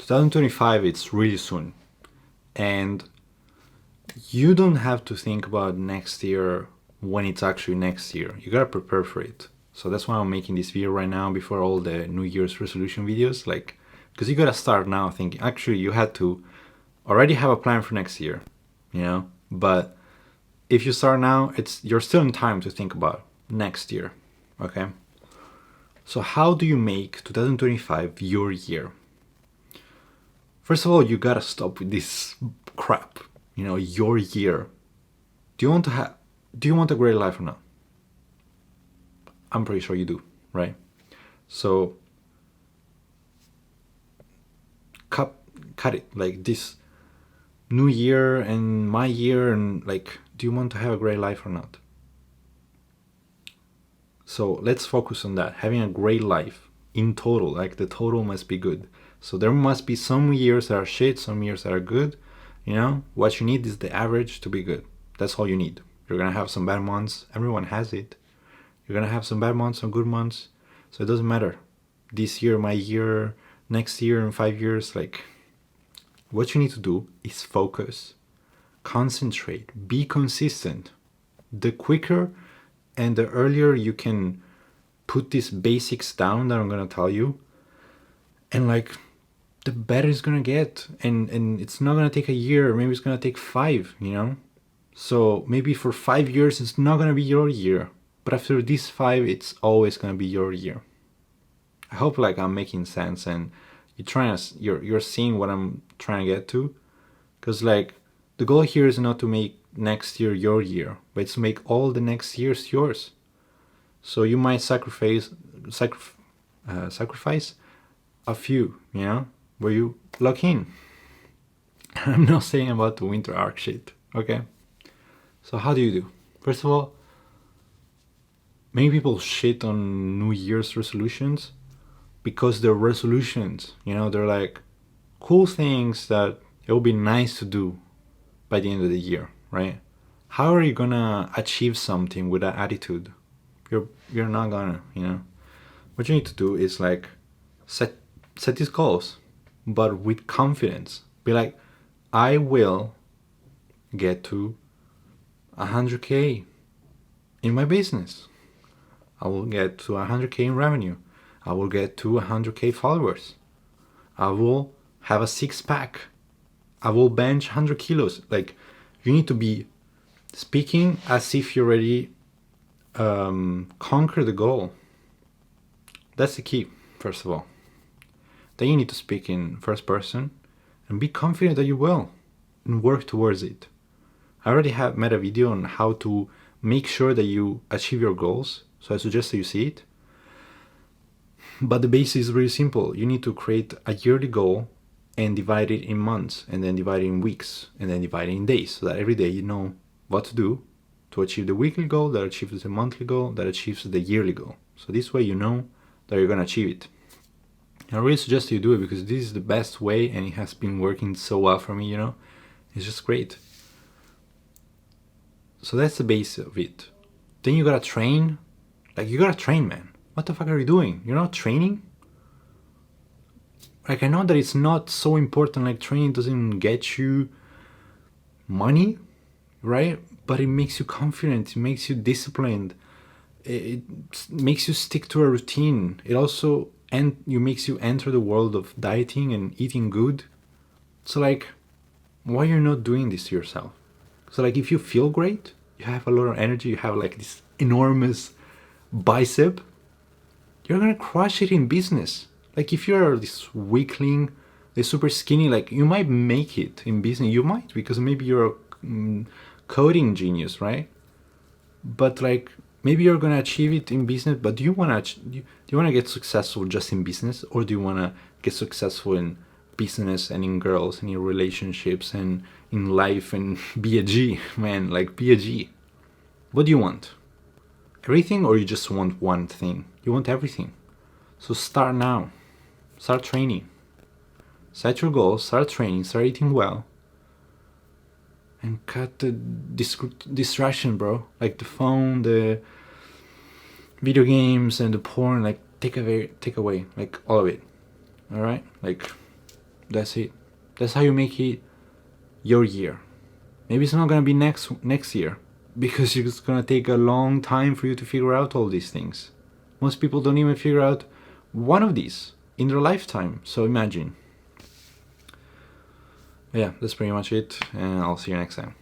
2025, it's really soon. And you don't have to think about next year when it's actually next year. You gotta prepare for it. So that's why I'm making this video right now before all the New Year's resolution videos. Like, because you gotta start now thinking. Actually, you had to already have a plan for next year, you know. But if you start now, you're still in time to think about next year. Okay. So how do you make 2025 your year? First of all, you gotta stop with this crap. You know, your year. Do you want a great life or not? I'm pretty sure you do, right? So cut it. Like this new year and my year, and like, do you want to have a great life or not? So let's focus on that. Having a great life in total, like the total must be good. So there must be some years that are shit, some years that are good. You know, what you need is the average to be good. That's all you need. You're gonna have some bad months. Everyone has it. You're gonna have some bad months, some good months. So it doesn't matter. This year, my year, next year, in 5 years, like, what you need to do is focus, concentrate, be consistent. The quicker and the earlier you can put these basics down that I'm gonna tell you, and like, the better it's gonna get. And it's not gonna take a year, maybe it's gonna take 5, you know. So maybe for 5 years it's not gonna be your year, but after these 5 it's always gonna be your year. I hope like I'm making sense and you're seeing what I'm trying to get to. Because like, the goal here is not to make next year your year, but it's to make all the next years yours. So you might sacrifice a few, you know, where you lock in. I'm not saying about the winter arc shit, okay? So how do you do? First of all, many people shit on New Year's resolutions because they're resolutions, you know, they're like cool things that it will be nice to do by the end of the year, right? How are you gonna achieve something with that attitude? You're not gonna, you know. What you need to do is like set these goals, but with confidence. Be like, I will get to 100K in my business. I will get to 100K in revenue. I will get to 100K followers. I will have a 6-pack. I will bench 100 kilos. Like, you need to be speaking as if you already conquer the goal. That's the key, first of all. Then you need to speak in first person and be confident that you will and work towards it. I already have made a video on how to make sure that you achieve your goals, so I suggest that you see it. But the base is really simple. You need to create a yearly goal and divide it in months, and then divide it in weeks, and then divide it in days, so that every day you know what to do to achieve the weekly goal, that achieves the monthly goal, that achieves the yearly goal. So this way you know that you're going to achieve it. I really suggest you do it because this is the best way, and it has been working so well for me, you know. It's just great. So that's the base of it. Then you gotta train. Like, you gotta train, man. What the fuck are you doing? You're not training? Like, I know that it's not so important, like training doesn't get you money, right? But it makes you confident, it makes you disciplined, it makes you stick to a routine. It also makes you enter the world of dieting and eating good. So like, why you're not doing this to yourself? So like, if you feel great, you have a lot of energy, you have like this enormous bicep, you're gonna crush it in business. Like, if you're this weakling, this super skinny, like, you might make it in business. You might, because maybe you're a coding genius, right? But like, maybe you're gonna achieve it in business. But do you wanna get successful just in business, or do you wanna get successful in business and in girls and in relationships and in life and be a G, man? Like, be a G. What do you want? Everything, or you just want one thing? You want everything. So start now. Start training. Set your goals, start training, start eating well. And cut the distraction, bro. Like the phone, the video games, and the porn. Like, take away, like, all of it. Alright? Like, That's it. That's how you make it your year. Maybe it's not gonna be next year, because it's gonna take a long time for you to figure out all these things. Most people don't even figure out one of these in their lifetime. So imagine. Yeah, that's pretty much it, and I'll see you next time.